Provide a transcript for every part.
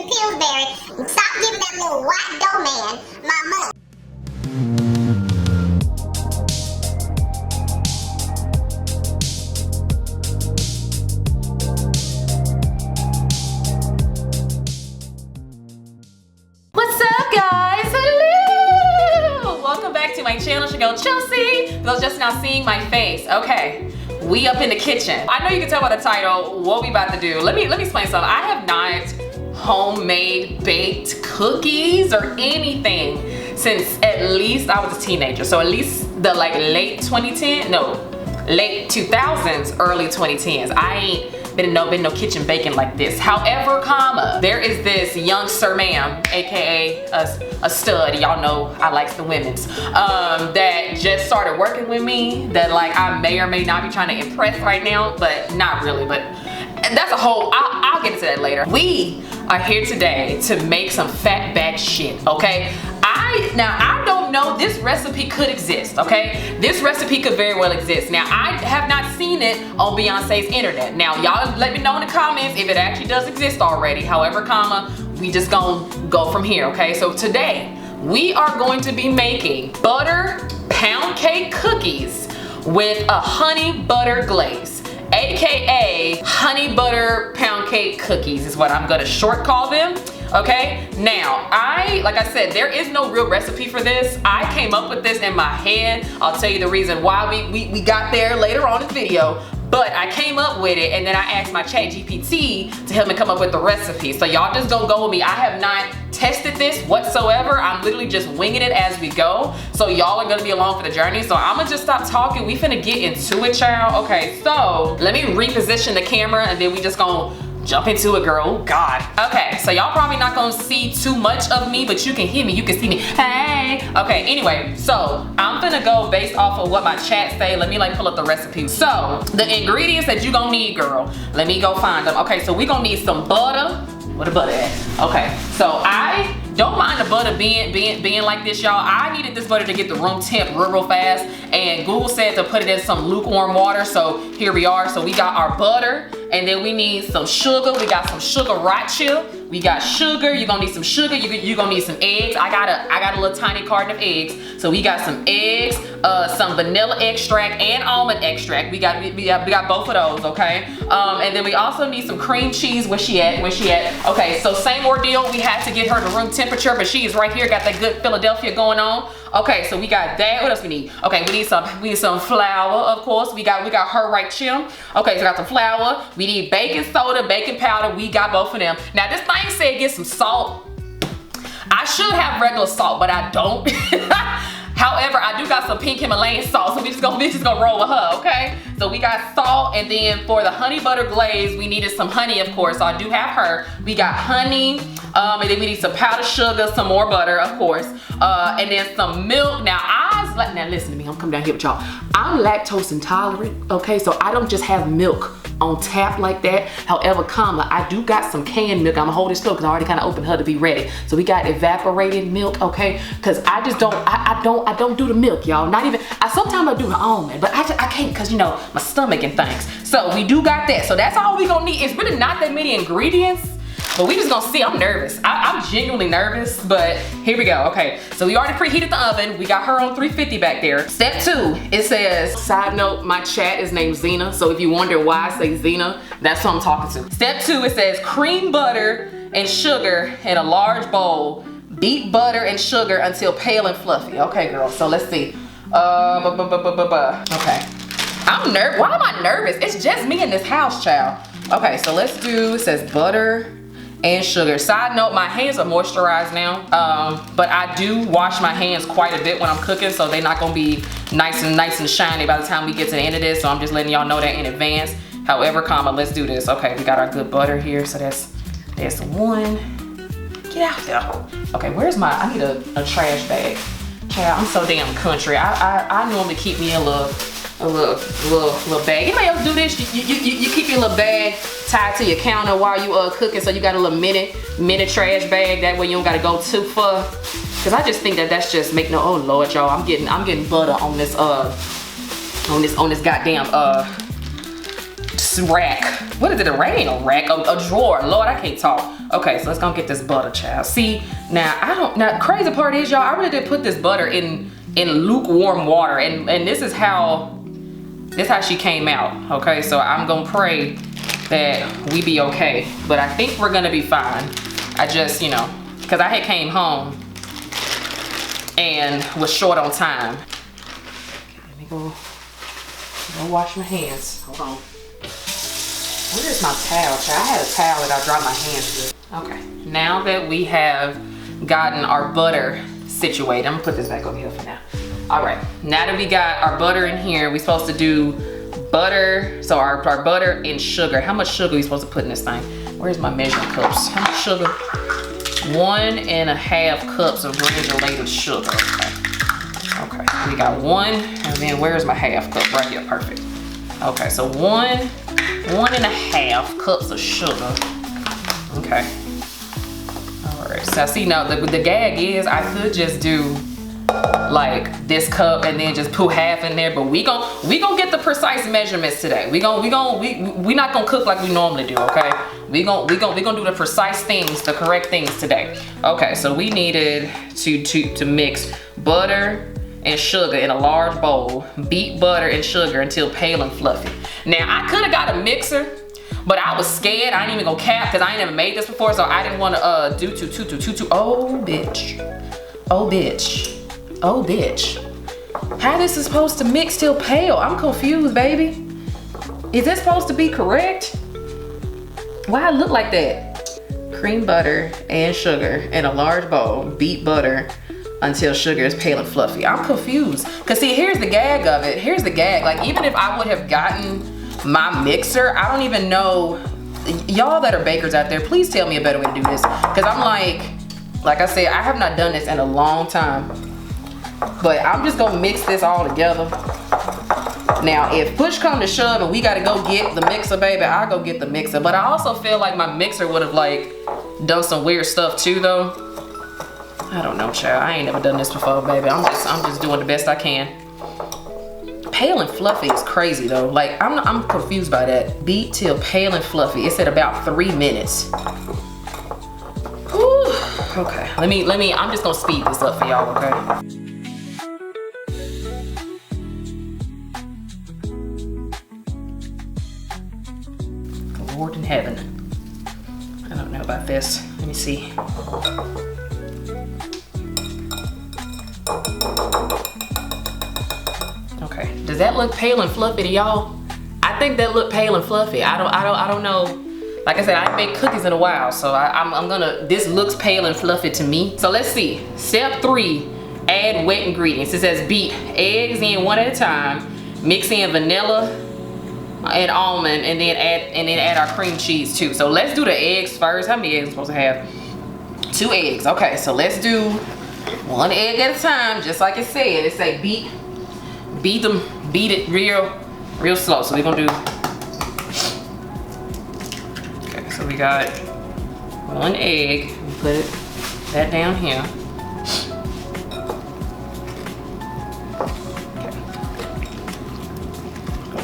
and Pillsbury. Stop giving that little white dough man my money. What's up, guys? Hello! Welcome back to my channel. It's your girl Chelsea. For those just now seeing my face, okay, we up in the kitchen. I know you can tell by the title what we about to do. Let me explain something. I have not homemade baked cookies or anything since at least I was a teenager. So at least the late 2000s, early 2010s. I ain't been no kitchen baking like this. However, there is this young sir ma'am, aka a stud, y'all know I likes the women's, that just started working with me, that like I may or may not be trying to impress right now, but not really. But that's a whole, I'll get into that later. We are here today to make some fat back shit, okay? Now I don't know, this recipe could exist, okay? This recipe could very well exist. Now I have not seen it on Beyonce's internet. Now y'all let me know in the comments if it actually does exist already. However, we just gonna go from here, okay? So today we are going to be making butter pound cake cookies with a honey butter glaze, aka honey butter pound cake cookies is what I'm gonna short call them. Okay, now like I said, there is no real recipe for this. I came up with this in my head. I'll tell you the reason why we got there later on in the video, but I came up with it and then I asked my chat GPT to help me come up with the recipe. So y'all just gonna go with me. I have not tested this whatsoever. I'm literally just winging it as we go. So y'all are gonna be along for the journey. So I'm gonna just stop talking. We finna get into it, child. Okay, so let me reposition the camera and then we just gonna jump into it, girl. Oh God. Okay, so y'all probably not gonna see too much of me, but you can hear me, you can see me. Hey. Okay, anyway, so I'm gonna go based off of what my chat say. Let me pull up the recipe. So the ingredients that you gonna need, girl, let me go find them. Okay, so we gonna need some butter. Where the butter at? Okay, so I don't mind the butter being like this, y'all. I needed this butter to get the room temp real fast, and Google said to put it in some lukewarm water, so here we are. So we got our butter, and then we need some sugar. We got some sugar racha. We got sugar. You're gonna need some sugar. You're gonna need some eggs. I got a little tiny carton of eggs. So we got some eggs, some vanilla extract and almond extract. We got both of those, okay? And then we also need some cream cheese. Where she at? Okay, so same ordeal. We had to get her to room temperature, but she's right here. Got that good Philadelphia going on. Okay, so we got that. What else we need? Okay, we need some flour, of course. We got her right here. Okay, so we got some flour. We need baking soda, baking powder. We got both of them. Now this thing said get some salt. I should have regular salt, but I don't. However, I do got some pink Himalayan salt, so we just gonna roll with her, okay? So we got salt, and then for the honey butter glaze, we needed some honey, of course, so I do have her. We got honey, and then we need some powdered sugar, some more butter, of course, and then some milk. Now listen to me, I'm coming down here with y'all. I'm lactose intolerant, okay? So I don't just have milk on tap like that. However, I do got some canned milk. I'm gonna hold it slow because I already kind of opened her to be ready. So we got evaporated milk, okay? Because I just don't, I don't do the milk, y'all. Not even, sometimes I do the almond, but I can't because, you know, my stomach and things. So we do got that. So that's all we gonna need. It's really not that many ingredients, but we just gonna see. I'm nervous. I'm genuinely nervous, but here we go. Okay, so we already preheated the oven. We got her on 350 back there. Step 2, it says, side note, my chat is named Zena, so if you wonder why I say Zena, that's who I'm talking to. Step 2, it says cream butter and sugar in a large bowl. Beat butter and sugar until pale and fluffy. Okay, girl, so let's see. Okay. I'm nervous. Why am I nervous? It's just me in this house, child. Okay, so let's do, it says butter and sugar. Side note, my hands are moisturized now, but I do wash my hands quite a bit when I'm cooking, so they're not gonna be nice and shiny by the time we get to the end of this, so I'm just letting y'all know that in advance. However, let's do this. Okay, we got our good butter here, so that's one. Get out there. Okay, where's I need a trash bag. Child, I'm so damn country. I normally keep me a little bag. Anybody else do this? You keep your little bag tied to your counter while you cooking, so you got a little mini trash bag. That way you don't gotta go too far. Cause I just think that's just oh Lord, y'all, I'm getting butter on this goddamn rack. What is it, a rack? Ain't no rack, a drawer. Lord, I can't talk. Okay, so let's go get this butter, child. See, now crazy part is, y'all, I really did put this butter in lukewarm water, and this is how she came out, okay? So I'm gonna pray that we be okay, but I think we're gonna be fine. I just, you know, cause I had came home and was short on time. Let me go wash my hands. Hold on. Where's my towel, child? I had a towel that I dried my hands with. Okay, now that we have gotten our butter situated, I'm gonna put this back over here for now. All right, now that we got our butter in here, we're supposed to do butter. So our butter and sugar. How much sugar are we supposed to put in this thing? Where's my measuring cups? How much sugar? 1.5 cups of granulated sugar. Okay, we got 1, and then where's my half cup? Right here, perfect. Okay, so 1.5 cups of sugar. Okay. All right, so see now the gag is I could just do like this cup and then just put half in there, but we gon' get the precise measurements today. We not gonna cook like we normally do, okay? We gon' do the precise things, the correct things today. Okay, so we needed to mix butter and sugar in a large bowl. Beat butter and sugar until pale and fluffy. Now I could have got a mixer, but I was scared. I ain't even gonna cap because I ain't never made this before, so I didn't want to do too. Oh bitch. Oh bitch. Oh bitch. How this is supposed to mix till pale? I'm confused, baby. Is this supposed to be correct? Why it look like that? Cream butter and sugar in a large bowl. Beat butter until sugar is pale and fluffy. I'm confused. Cause see, here's the gag of it. Here's the gag. Like even if I would have gotten my mixer, I don't even know. Y'all that are bakers out there, please tell me a better way to do this. Cause I'm like I said, I have not done this in a long time. But I'm just gonna mix this all together. Now, if push come to shove and we gotta go get the mixer, baby, I'll go get the mixer. But I also feel like my mixer would have like done some weird stuff too though. I don't know, child. I ain't never done this before, baby. I'm just doing the best I can. Pale and fluffy is crazy though. Like I'm confused by that. Beat till pale and fluffy. It said about 3 minutes. Whew. Okay, let me, I'm just gonna speed this up for y'all, okay? Lord in heaven. I don't know about this. Let me see. Okay, does that look pale and fluffy to y'all? I think that look pale and fluffy. I don't know. Like I said, I ain't baked cookies in a while, so this looks pale and fluffy to me. So let's see. Step 3, add wet ingredients. It says beat eggs in one at a time, mix in vanilla and almond, and then add our cream cheese too. So let's do the eggs first. How many eggs am I supposed to have? 2 eggs. Okay, so let's do 1 egg at a time, just like it said. It say beat it real slow. So we're gonna do. Okay, so we got 1 egg. Put that down here.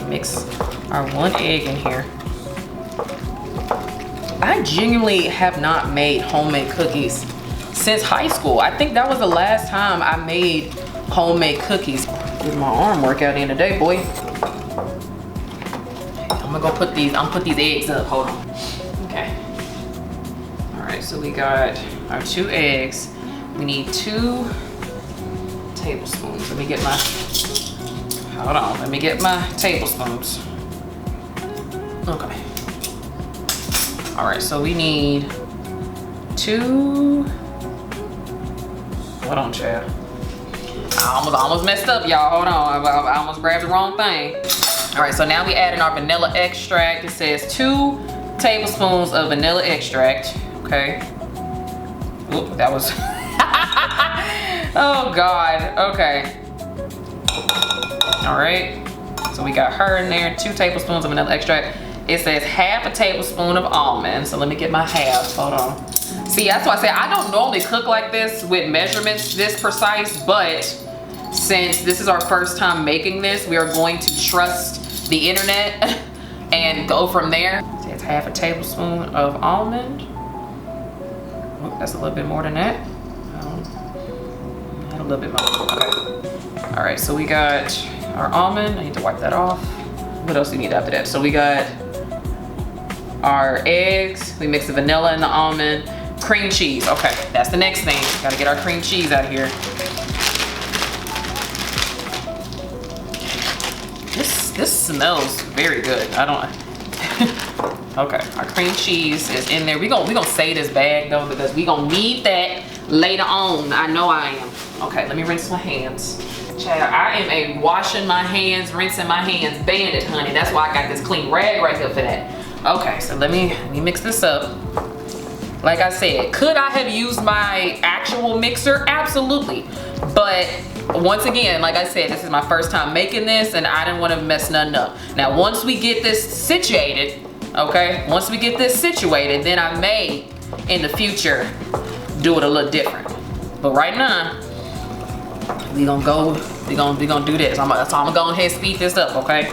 Mix our 1 egg in here. I genuinely have not made homemade cookies since high school. I think that was the last time I made homemade cookies. Get my arm workout in today, boy. I'm gonna put these eggs up. Hold on. Okay. All right, so we got our 2 eggs. We need 2 tablespoons. Let me get my tablespoons. Okay. All right, so we need 2. Hold on, child. I almost messed up, y'all. Hold on, I almost grabbed the wrong thing. All right, so now we add in our vanilla extract. It says 2 tablespoons of vanilla extract. Okay. Oop, that was. Oh God. Okay. All right, so we got her in there, 2 tablespoons of vanilla extract. It says half a tablespoon of almond. So let me get my half, hold on. See, that's why I say I don't normally cook like this with measurements this precise, but since this is our first time making this, we are going to trust the internet and go from there. It's half a tablespoon of almond. Oh, that's a little bit more than that. A little bit more. Okay. All right, so we got our almond. I need to wipe that off. What else do we need after that? So we got our eggs. We mix the vanilla and the almond. Cream cheese. Okay, that's the next thing. Gotta get our cream cheese out of here. This smells very good. I don't. Okay, our cream cheese is in there. We gonna save this bag though, because we gonna need that later on. I know I am. Okay, let me rinse my hands. Child, I am a washing my hands, rinsing my hands bandit, honey. That's why I got this clean rag right here for that. Okay, so let me mix this up. Like I said, could I have used my actual mixer? Absolutely. But once again, like I said, this is my first time making this and I didn't want to mess nothing up. Now, once we get this situated, okay? Once we get this situated, then I may, in the future, do it a little different. But right now, we gonna do this. So I'm gonna go ahead and speed this up, okay?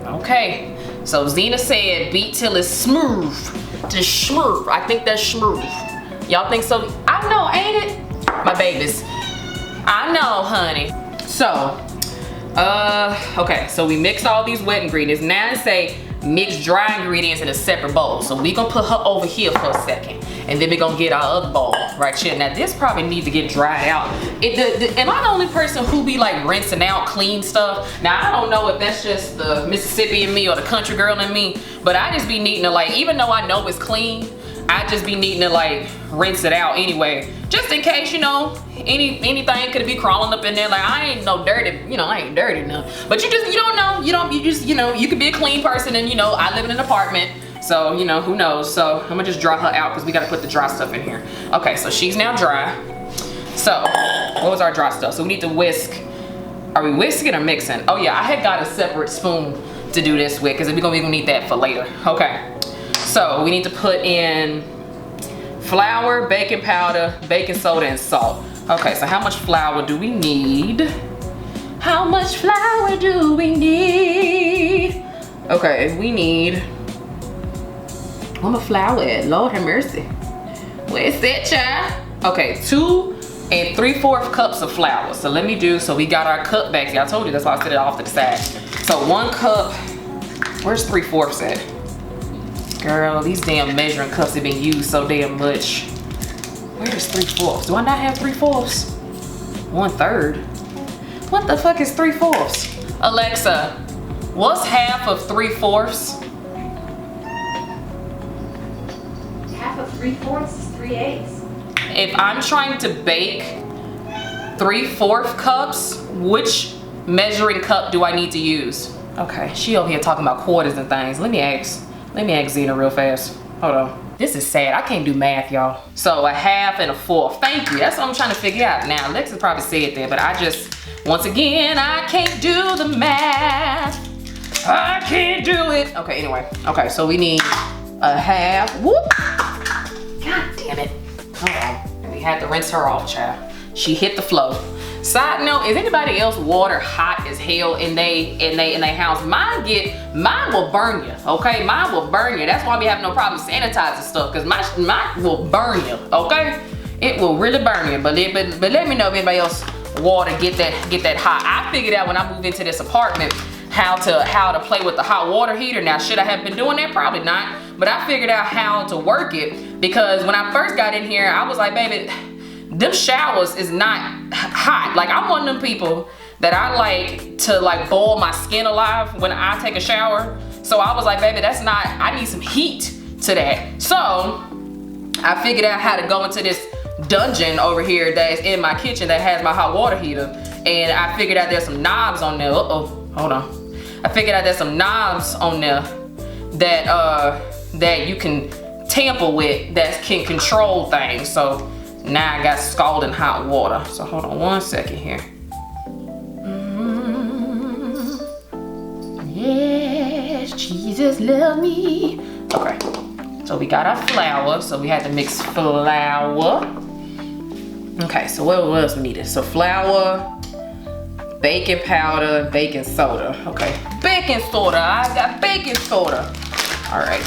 Okay, so Zena said beat till it's smooth. Just smooth. I think that's smooth. Y'all think so? I know, ain't it? My babies. I know, honey. So, okay, so we mixed all these wet ingredients. Now it say mix dry ingredients in a separate bowl. So we gonna put her over here for a second. And then we gonna get our other bowl right here. Now this probably needs to get dried out. Am I the only person who be like rinsing out clean stuff? Now I don't know if that's just the Mississippi in me or the country girl in me, but I just be needing to, like, even though I know it's clean, I just be needing to like rinse it out anyway. Just in case, you know, anything could be crawling up in there. Like I ain't no dirty, you know, I ain't dirty enough. But you don't know, you could be a clean person and, you know, I live in an apartment. So, you know, who knows? So I'm gonna just dry her out because we gotta put the dry stuff in here. Okay, so she's now dry. So, what was our dry stuff? So we need to whisk. Are we whisking or mixing? Oh yeah, I had got a separate spoon to do this with because we're gonna need that for later. Okay, so we need to put in flour, baking powder, baking soda, and salt. Okay, so how much flour do we need? How much flour do we need? Okay, we need, where my flour at? Lord have mercy. Where's that, child? Okay, 2 3/4 cups of flour. So let me do, so we got our cup bags. Yeah, I told you, that's why I set it off to the side. So 1 cup, where's 3/4 at? Girl, these damn measuring cups have been used so damn much. Where's 3/4? Do I not have 3/4? 1/3. What the fuck is 3/4? Alexa, what's half of 3/4? Half of 3/4 is 3/8. If I'm trying to bake 3/4 cups, which measuring cup do I need to use? Okay, she over here talking about quarters and things. Let me ask Zena real fast. Hold on. This is sad. I can't do math, y'all. So 1/2 and 1/4. Thank you. That's what I'm trying to figure out. Now, Alexa probably said that, but I just, once again, I can't do the math. I can't do it. Okay, anyway. Okay, so we need 1/2. Whoop. God damn it. Hold on. We had to rinse her off, child. She hit the flow. Side note, is anybody else water hot as hell in they house? Mine will burn you, okay? Mine will burn you. That's why we have no problem sanitizing stuff, because mine will burn you, okay? It will really burn you. But let me know if anybody else water get that hot. I figured out when I moved into this apartment how to play with the hot water heater. Now, should I have been doing that? Probably not. But I figured out how to work it, because when I first got in here, I was like, baby, them showers is not hot. Like, I'm one of them people that I like to like boil my skin alive when I take a shower. So I was like, baby, that's not, I need some heat to that. So I figured out how to go into this dungeon over here that's in my kitchen that has my hot water heater. And I figured out there's some knobs on there. Uh-oh, hold on. I figured out there's some knobs on there that you can tamper with that can control things. So now I got scalding hot water. So hold on 1 second here. Yes, Jesus love me. Okay, so we got our flour. So we had to mix flour. Okay, so what else we needed? So flour, baking powder, baking soda. Okay, baking soda. I got baking soda. All right.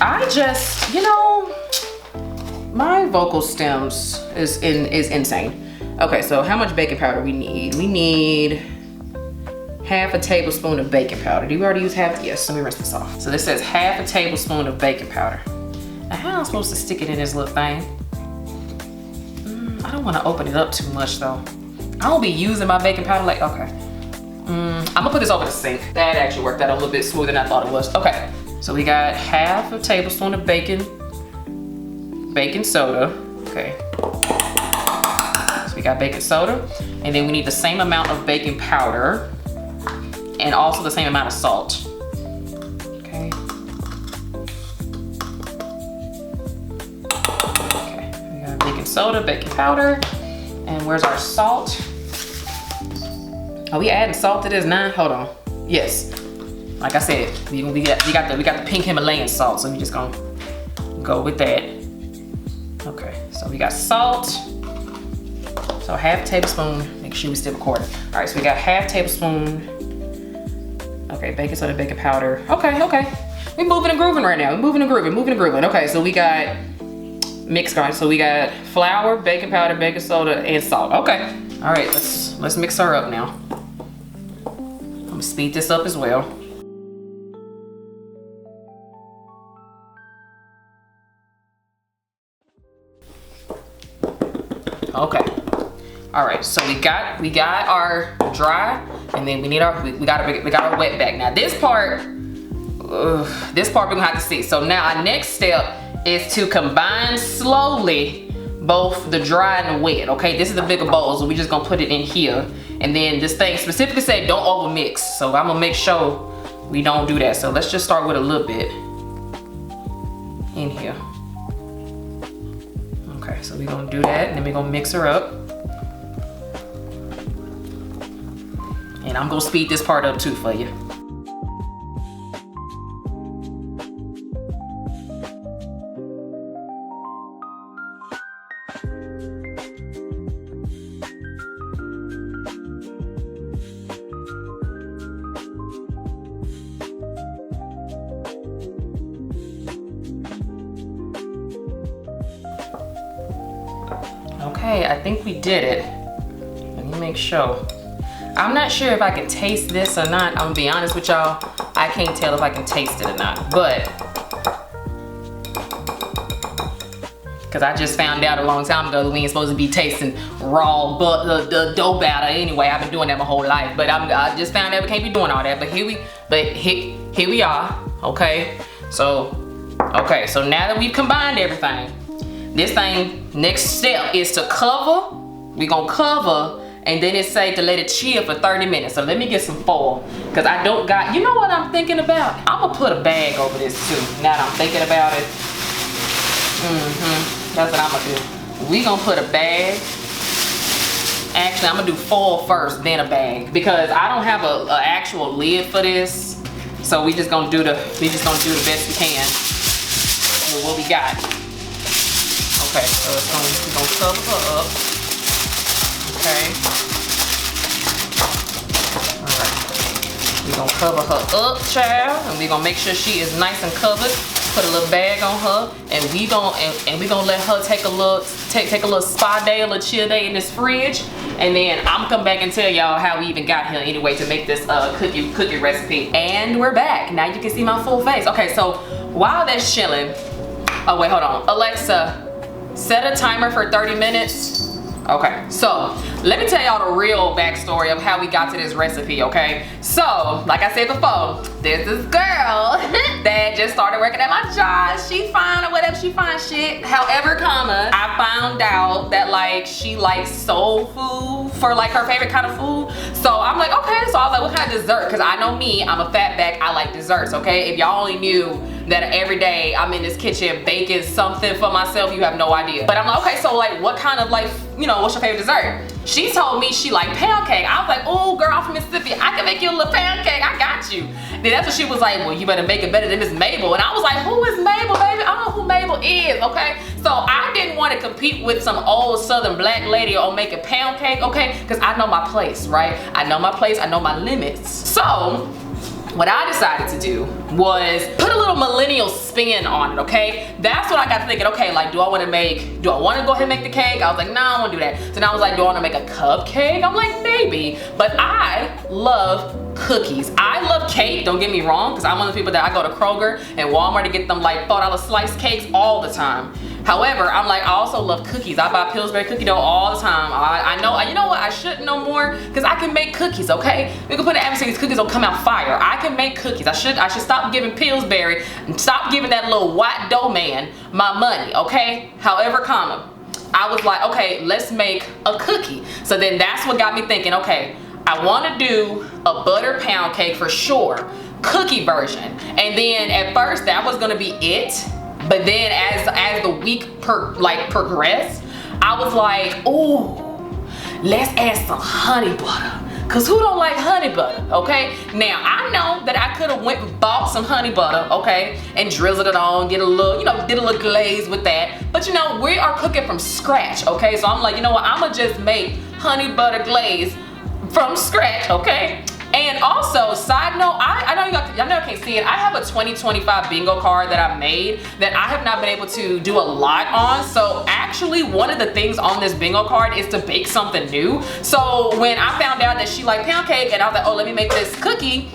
I just, you know, my vocal stems is insane. Okay, so how much baking powder we need? We need half a tablespoon of baking powder. Did we already use half? Yes, let me rinse this off. So this says half a tablespoon of baking powder. Now how am I supposed to stick it in this little thing? I don't want to open it up too much though. I won't be using my baking powder like, okay. I'm gonna put this over the sink. That actually worked out a little bit smoother than I thought it was. Okay, so we got half a tablespoon of baking soda. Okay. So we got baking soda, and then we need the same amount of baking powder, and also the same amount of salt. Okay. Okay, we got baking soda, baking powder, and where's our salt? Are we adding salt to this now? Hold on. Yes. Like I said, we got the pink Himalayan salt, so we just gonna go with that. Okay, so we got salt. So half tablespoon. Make sure we still recording. All right, so we got half tablespoon. Okay, baking soda, baking powder. Okay. We moving and grooving right now. We're moving and grooving. Okay, so we got mixed garnish. So we got flour, baking powder, baking soda, and salt. Okay. All right, let's mix her up now. I'm gonna speed this up as well. Okay. All right. So we got our dry, and then we got our wet back. Now this part we're gonna have to see. So now our next step is to combine slowly both the dry and the wet. Okay. This is the bigger bowl, so we just gonna put it in here, and then this thing specifically said don't over mix. So I'm gonna make sure we don't do that. So let's just start with a little bit in here. Okay, so we're gonna do that, and then we're gonna mix her up. And I'm gonna speed this part up too for you. Okay, I think we did it. Let me make sure. I'm not sure if I can taste this or not. I'm gonna be honest with y'all. I can't tell if I can taste it or not, but because I just found out a long time ago that we ain't supposed to be tasting raw the dough batter anyway. I've been doing that my whole life, but I just found out we can't be doing all that. But here we are. Okay, so now that we've combined everything, this thing, next step is to cover. We're gonna cover, and then it say to let it chill for 30 minutes. So let me get some foil, because I don't got, you know what I'm thinking about? I'm gonna put a bag over this too, now that I'm thinking about it. That's what I'm gonna do. We gonna put a bag. Actually, I'm gonna do foil first, then a bag, because I don't have a actual lid for this. So we just gonna do the best we can with what we got. Okay, so we're gonna cover her up. Okay. Alright. We're gonna cover her up, child, and we're gonna make sure she is nice and covered. Put a little bag on her, and we gonna let her take a little spa day, a little chill day in this fridge, and then I'm gonna come back and tell y'all how we even got here anyway to make this cookie recipe. And we're back. Now you can see my full face. Okay, so while that's chilling, oh wait, hold on, Alexa, set a timer for 30 minutes. Okay, so let me tell y'all the real backstory of how we got to this recipe, okay? So, like I said before, there's this girl that just started working at my job. She fine or whatever, she fine shit. However, I found out that like she likes soul food for like her favorite kind of food. So I'm like, okay, so I was like, what kind of dessert? Because I know me, I'm a fat back, I like desserts, okay? If y'all only knew that every day I'm in this kitchen baking something for myself, you have no idea. But I'm like, okay, so like what kind of like, you know, what's your favorite dessert? She told me she liked pound cake. I was like, oh girl, I'm from Mississippi, I can make you a little pound cake, I got got you. Then that's when she was like, well, you better make it better than Miss Mabel. And I was like, who is Mabel, baby? I don't know who Mabel is, okay? So I didn't want to compete with some old Southern black lady on making pound cake, okay? Because I know my place, right? I know my place, I know my limits. So what I decided to do was put a little millennial spin on it, okay? That's when I got thinking, okay, like, do I want to go ahead and make the cake? I was like, no, I don't want to do that. So now I was like, do I want to make a cupcake? I'm like, maybe. But I love cookies. I love cake, don't get me wrong, because I'm one of the people that I go to Kroger and Walmart to get them like $4 slice cakes all the time. However, I'm like, I also love cookies. I buy Pillsbury cookie dough all the time. I know, you know what, I should know more because I can make cookies, okay? We can put an atmosphere, these cookies will come out fire. I can make cookies. I should stop giving Pillsbury and stop giving that little white dough man my money, okay? However, comma, I was like, okay, let's make a cookie. So then that's what got me thinking, okay, I want to do a butter pound cake for sure, cookie version. And then at first that was gonna be it. But then as the week progressed, I was like, ooh, let's add some honey butter. Cause who don't like honey butter, okay? Now I know that I could have went and bought some honey butter, okay, and drizzled it on, get a little, you know, did a little glaze with that. But you know, we are cooking from scratch, okay? So I'm like, you know what, I'ma just make honey butter glaze from scratch, okay? And also, side note, I know y'all can't see it. I have a 2025 bingo card that I made that I have not been able to do a lot on. So actually, one of the things on this bingo card is to bake something new. So when I found out that she liked pound cake and I was like, oh, let me make this cookie,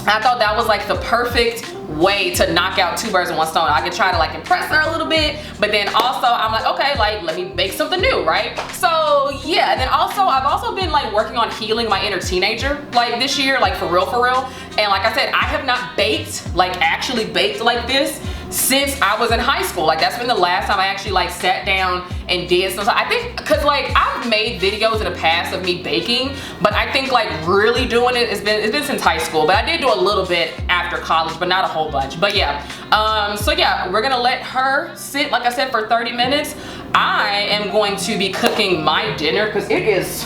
I thought that was like the perfect way to knock out two birds with one stone. I could try to like impress her a little bit, but then also I'm like, okay, like let me bake something new, right? So yeah, and then also I've also been like working on healing my inner teenager like this year, like for real. And like I said, I have not baked, like actually baked like this since I was in high school. Like that's been the last time I actually like sat down and did something. I think cause like I've made videos in the past of me baking, but I think like really doing it, it's been since high school, but I did do a little bit after college, but not a whole bunch. But yeah, so yeah, we're gonna let her sit, like I said, for 30 minutes. I am going to be cooking my dinner because it is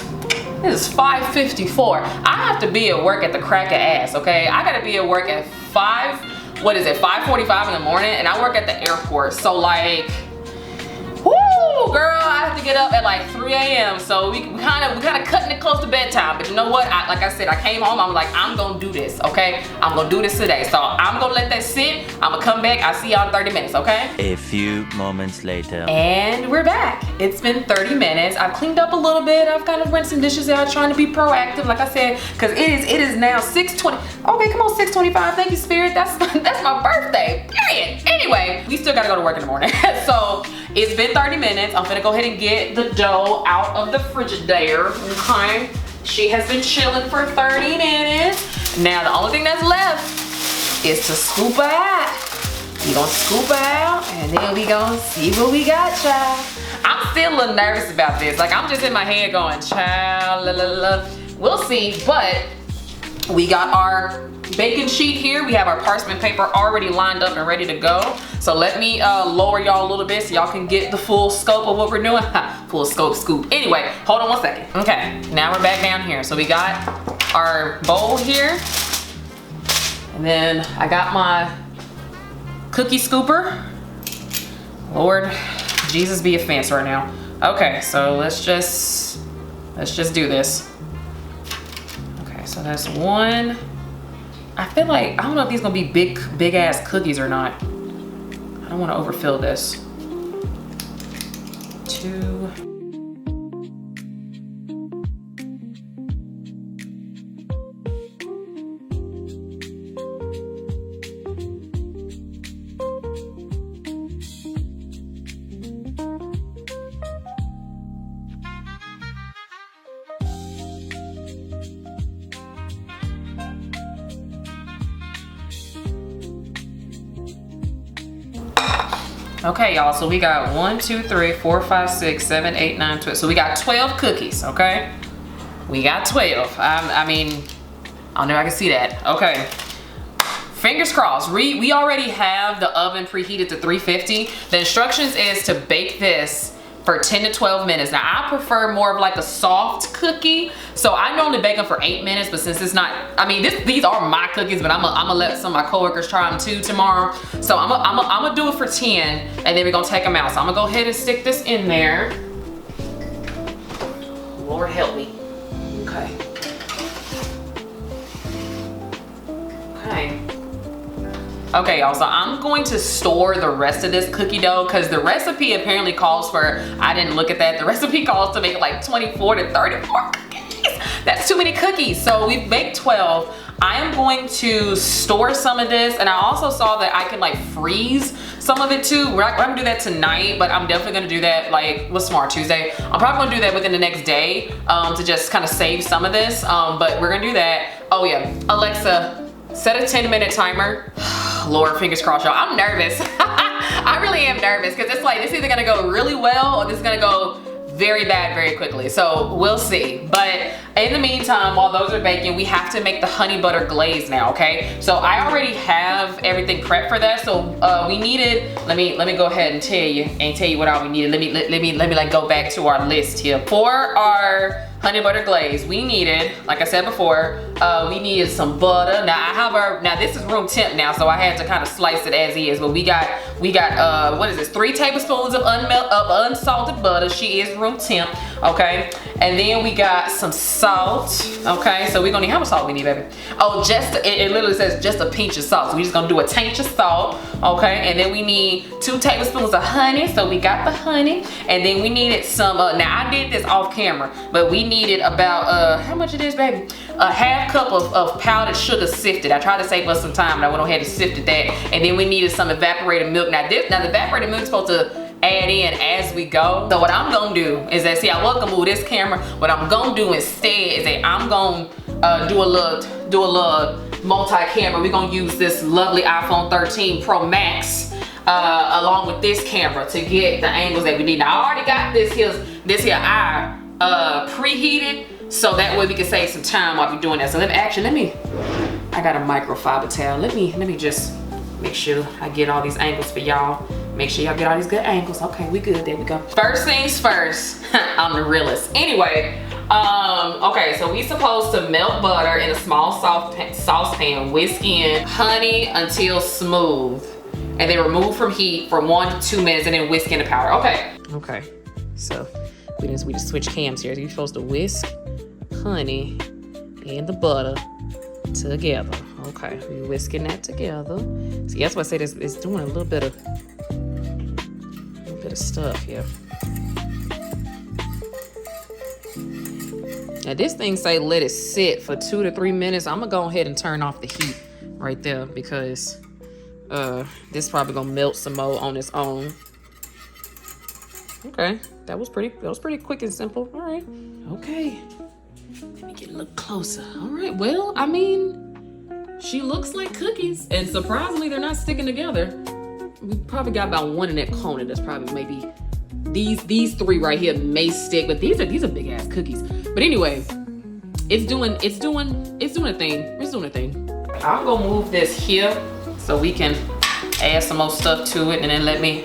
5:54. I have to be at work at the crack of ass, okay? I gotta be at work at 5:45 in the morning, and I work at the airport. So like, whoo, girl, I have to get up at like 3 a.m. So we kind of cutting it close to bedtime. But you know what? Like I said, I came home. I'm like, I'm gonna do this, okay? I'm gonna do this today. So I'm gonna let that sit. I'm gonna come back. I'll see y'all in 30 minutes, okay? A few moments later. And we're back. It's been 30 minutes. I've cleaned up a little bit. I've kind of rinsed some dishes out, trying to be proactive, like I said, because it is now 6:20. Okay, come on, 6:25. Thank you, Spirit. That's my birthday. Period. Anyway, we still gotta go to work in the morning. So it's been 30 minutes. I'm gonna go ahead and get the dough out of the Frigidaire. Okay. She has been chilling for 30 minutes. Now the only thing that's left is to scoop her out. We gonna scoop her out and then we gonna see what we got, child. I'm still a little nervous about this. Like I'm just in my head going, child, la la la. We'll see, but we got our baking sheet here. We have our parchment paper already lined up and ready to go. So let me lower y'all a little bit so y'all can get the full scope of what we're doing. Full scoop. Anyway, hold on one second. Okay, now we're back down here. So we got our bowl here. And then I got my cookie scooper. Lord Jesus be offense right now. Okay, so let's just do this. Okay, so that's one. I feel like, I don't know if these gonna be big ass cookies or not. I don't wanna overfill this. 2. Okay, y'all, so we got 1, 2, 3, 4, 5, 6, 7, 8, 9, 12. So we got 12 cookies, okay? We got 12. I mean, I don't know if I can see that. Okay. Fingers crossed. We already have the oven preheated to 350. The instructions is to bake this for 10 to 12 minutes. Now I prefer more of like a soft cookie. So I normally bake them for 8 minutes, but since it's not, I mean, these are my cookies, but I'm gonna let some of my coworkers try them too tomorrow. So I'm gonna do it for 10 and then we're gonna take them out. So I'm gonna go ahead and stick this in there. Lord help me. Okay. Okay. Okay, y'all, so I'm going to store the rest of this cookie dough because the recipe apparently calls for, I didn't look at that, the recipe calls to make like 24 to 34 cookies. That's too many cookies. So we baked 12. I am going to store some of this, and I also saw that I can like freeze some of it too. We're not gonna do that tonight, but I'm definitely gonna do that like, what's tomorrow, Tuesday? I'm probably gonna do that within the next day to just kind of save some of this, but we're gonna do that. Oh yeah, Alexa, set a 10-minute timer. Lord, fingers crossed, y'all. I'm nervous. I really am nervous because it's like, it's either gonna go really well or this is gonna go very bad very quickly. So we'll see. But in the meantime, while those are baking, we have to make the honey butter glaze now, okay? So I already have everything prepped for that. So we needed, let me go ahead and tell you what all we needed. Let me like go back to our list here. For our honey butter glaze, we needed, like I said before, we needed some butter. Now this is room temp now, so I had to kind of slice it as is, but we got what is this, 3 tablespoons of unsalted butter. She is room temp, okay? And then we got some salt, okay? So we're gonna need, how much salt we need, baby? Oh, it literally says just a pinch of salt. So we're just gonna do a pinch of salt, okay? And then we need 2 tablespoons of honey, so we got the honey. And then we needed some, now I did this off camera, but we needed about, how much it is, baby? A half cup of powdered sugar sifted. I tried to save us some time, and I went ahead and sifted that. And then we needed some evaporated milk. Now the evaporated milk is supposed to add in as we go. So what I'm gonna do is that, see, I was gonna move this camera. What I'm gonna do instead is that I'm gonna do a little multi-camera. We're gonna use this lovely iPhone 13 Pro Max along with this camera to get the angles that we need. Now I already got this here eye preheated, so that way we can save some time while we're doing that. So let me, I got a microfiber towel. Let me just make sure I get all these angles for y'all. Make sure y'all get all these good angles. Okay, we good, there we go. First things first, I'm the realest. Anyway, okay, so we supposed to melt butter in a small saucepan, whisk in honey until smooth, and then remove from heat for 1 to 2 minutes, and then whisk in the powder. Okay, so we just switch cams here. You're supposed to whisk honey and the butter together. Okay, we're whisking that together. See, that's why I say this, it's doing a little bit of stuff here. Now this thing say let it sit for 2 to 3 minutes. I'm gonna go ahead and turn off the heat right there because this probably gonna melt some more on its own. Okay, that was pretty quick and simple. All right, okay. Let me get a little closer. All right, well, I mean, she looks like cookies, and surprisingly, they're not sticking together. We probably got about 1 in that corner. That's probably maybe these 3 right here may stick, but these are big ass cookies. But anyway, it's doing a thing. It's doing a thing. I'll go move this here so we can add some more stuff to it, and then let me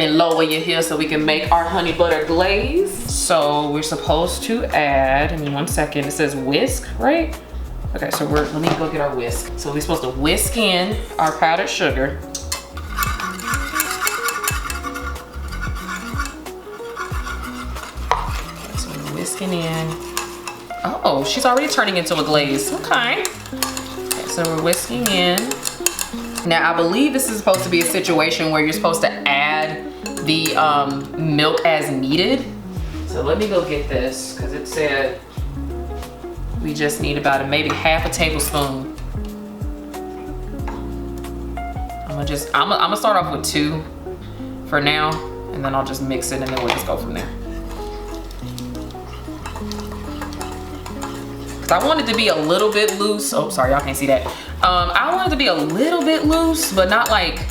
lower you here so we can make our honey butter glaze. So we're supposed to add, give me 1 second, it says whisk, right? Okay, so let me go get our whisk. So we're supposed to whisk in our powdered sugar. So we're whisking in. Oh, she's already turning into a glaze. Okay, so we're whisking in. Now, I believe this is supposed to be a situation where you're supposed to add the milk as needed. So let me go get this, because it said we just need about maybe half a tablespoon. I'm gonna start off with 2 for now, and then I'll just mix it, and then we'll just go from there. Because I want it to be a little bit loose. Oh, sorry, y'all can't see that. I want it to be a little bit loose, but not like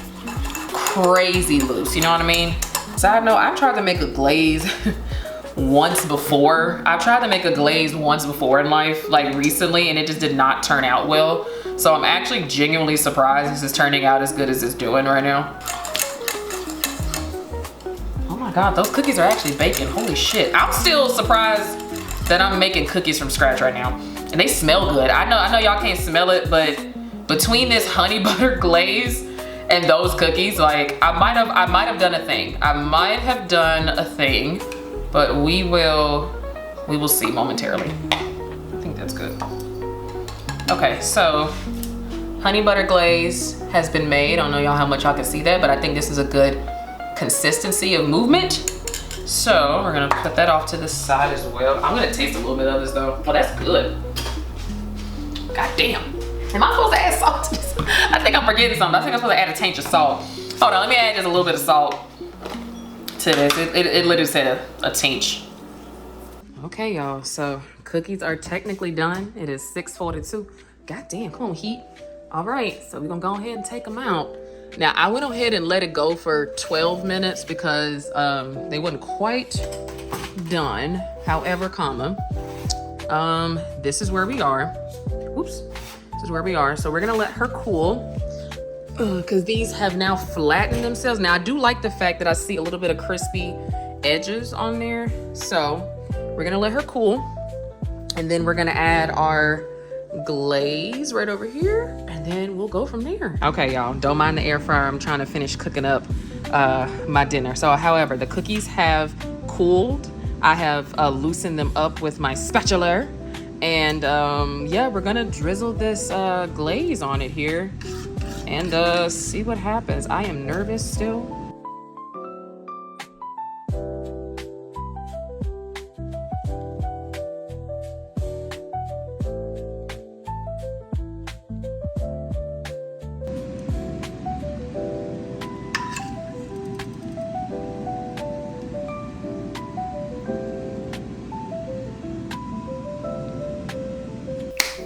crazy loose, you know what I mean? Side note, I tried to make a glaze once before. I've tried to make a glaze once before in life, like recently, and it just did not turn out well. So I'm actually genuinely surprised this is turning out as good as it's doing right now. Oh my God, those cookies are actually baking. Holy shit. I'm still surprised that I'm making cookies from scratch right now. And they smell good. I know y'all can't smell it, but between this honey butter glaze and those cookies, like I might have done a thing. I might have done a thing, but we will see momentarily. I think that's good. Okay, so honey butter glaze has been made. I don't know y'all how much y'all can see that, but I think this is a good consistency of movement. So we're gonna put that off to the side as well. I'm gonna taste a little bit of this though. Oh, that's good. God damn. Am I supposed to add salt to this? I think I'm forgetting something. I think I'm supposed to add a tinge of salt. Hold on, let me add just a little bit of salt to this. It literally said a tinge. Okay, y'all, so cookies are technically done. It is 6:42. God damn, come on, heat. All right, so we're gonna go ahead and take them out. Now, I went ahead and let it go for 12 minutes because they wasn't quite done. However, this is where we are. Oops, this is where we are. So we're gonna let her cool because these have now flattened themselves. Now, I do like the fact that I see a little bit of crispy edges on there. So we're gonna let her cool. And then we're gonna add our glaze right over here, and then we'll go from there. Okay, y'all, don't mind the air fryer. I'm trying to finish cooking up my dinner. So, however, the cookies have cooled. I have loosened them up with my spatula, and yeah, we're gonna drizzle this glaze on it here and see what happens. I am nervous still.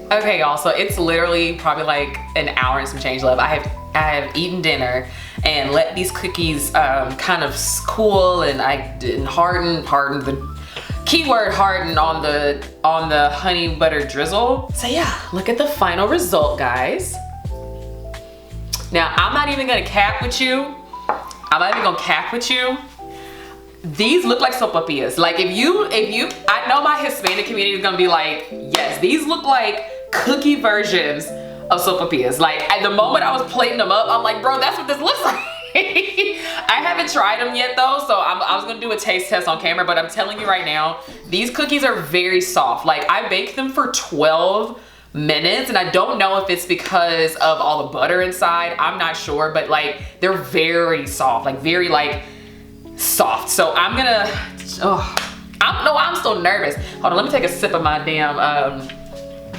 Okay, y'all, so it's literally probably like an hour and some change left. I have eaten dinner and let these cookies kind of cool, and I didn't harden the keyword harden on the honey butter drizzle. So yeah, look at the final result, guys. Now, I'm not even gonna cap with you. These look like sopapillas. Like if you, I know my Hispanic community is gonna be like, yes, these look like cookie versions of sopapillas. Like at the moment I was plating them up, I'm like, bro, that's what this looks like. I haven't tried them yet though, so I was gonna do a taste test on camera, but I'm telling you right now, these cookies are very soft. Like I baked them for 12 minutes, and I don't know if it's because of all the butter inside. I'm not sure, but like they're very soft, like very like soft. So I'm gonna, I'm still nervous. Hold on, let me take a sip of my damn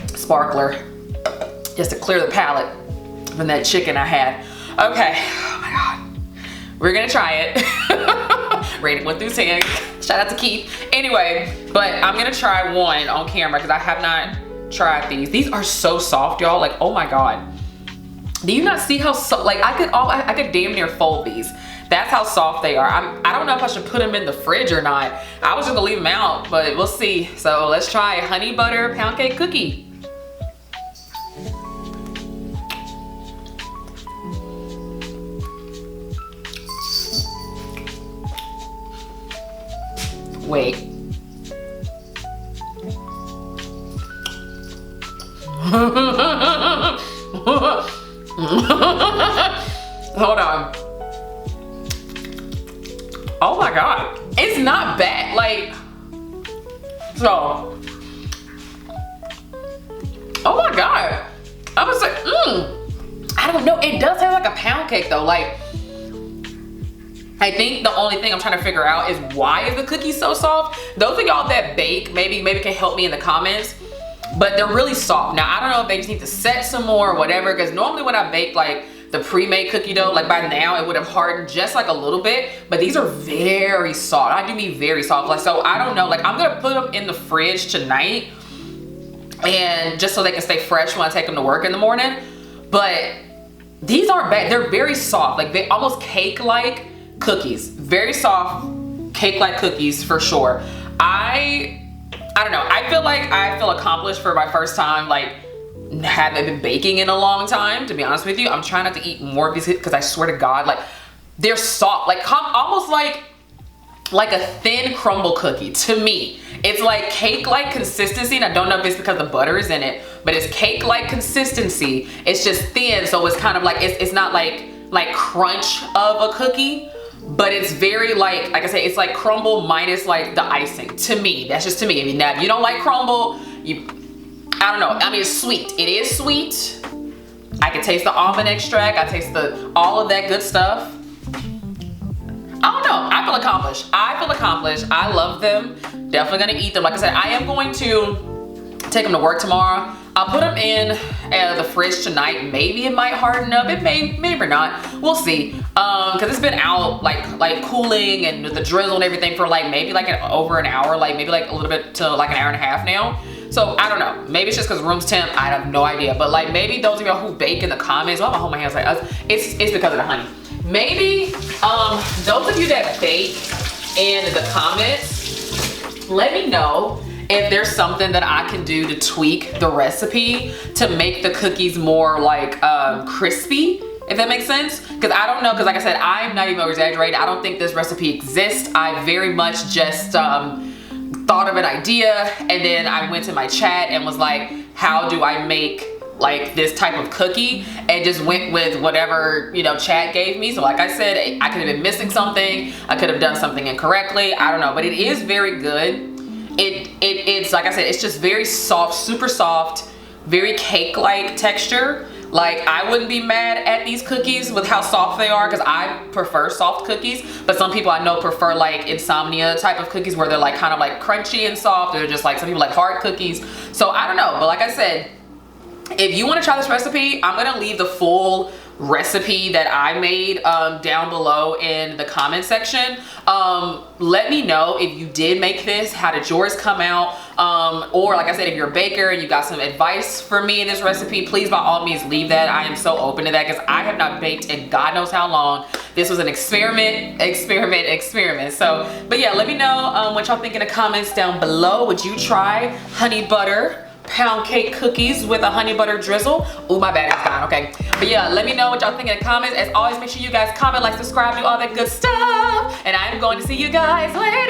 sparkler just to clear the palate from that chicken I had. Okay, oh my God. We're gonna try it. Rated 1 through 10. Shout out to Keith. Anyway, but I'm gonna try one on camera because I have not tried these. These are so soft, y'all. Like, oh my God. Do you not see how soft? Like I could damn near fold these. That's how soft they are. I don't know if I should put them in the fridge or not. I was just gonna leave them out, but we'll see. So let's try honey butter pound cake cookie. Wait. Hold on. Oh my God, it's not bad. Like, so, oh my God, I was like, I don't know. It does taste like a pound cake though. Like, I think the only thing I'm trying to figure out is why is the cookie so soft? Those of y'all that bake, maybe can help me in the comments, but they're really soft. Now, I don't know if they just need to set some more or whatever, because normally when I bake like the pre-made cookie dough, like by now it would have hardened just like a little bit, but these are very soft. I do mean very soft. Like, so I don't know, like I'm gonna put them in the fridge tonight, and just so they can stay fresh when I take them to work in the morning. But these aren't bad. They're very soft, like they almost cake-like cookies. Very soft, cake-like cookies for sure. I don't know. I feel accomplished for my first time, like haven't been baking in a long time, to be honest with you. I'm trying not to eat more of these because I swear to God, like they're soft, like almost like like a thin crumble cookie to me. It's like cake-like consistency, and I don't know if it's because the butter is in it, but it's cake-like consistency. It's just thin, so it's kind of like, it's not like crunch of a cookie, but it's very like I say, it's like crumble minus like the icing. To me, that's just to me. I mean, now if you don't like crumble, I don't know. I mean, it's sweet. It is sweet. I can taste the almond extract. I taste all of that good stuff. I don't know. I feel accomplished. I love them. Definitely gonna eat them. Like I said, I am going to take them to work tomorrow. I'll put them in the fridge tonight. Maybe it might harden up. It may, maybe not. We'll see. Cause it's been out like cooling and the drizzle and everything for like maybe like over an hour, like maybe like a little bit to like an hour and a half now. So I don't know. Maybe it's just cause room's temp. I have no idea. But like maybe those of y'all who bake in the comments, well, I'm gonna hold my hands like us. It's because of the honey. Maybe those of you that bake in the comments, let me know if there's something that I can do to tweak the recipe to make the cookies more like crispy, if that makes sense. Because I don't know, because like I said, I'm not even exaggerating. I don't think this recipe exists. I very much just thought of an idea, and then I went to my chat and was like, how do I make like this type of cookie, and just went with whatever, you know, chat gave me. So like I said, I could have been missing something. I could have done something incorrectly. I don't know, but it is very good. It's like I said, it's just very soft, super soft, very cake-like texture. Like I wouldn't be mad at these cookies with how soft they are, because I prefer soft cookies, but some people I know prefer like insomnia type of cookies where they're like kind of like crunchy and soft, or just like some people like hard cookies. So I don't know, but like I said, if you want to try this recipe, I'm gonna leave the full recipe that I made down below in the comment section. Let me know if you did make this, how did yours come out, or like I said, if you're a baker and you got some advice for me in this recipe, please by all means leave that. I am so open to that because I have not baked in God knows how long. This was an experiment. So, but yeah, let me know what y'all think in the comments down below. Would you try honey butter pound cake cookies with a honey butter drizzle? Oh, my battery's gone. Okay, but yeah, let me know what y'all think in the comments. As always, make sure you guys comment, like, subscribe, do all that good stuff, and I'm going to see you guys later.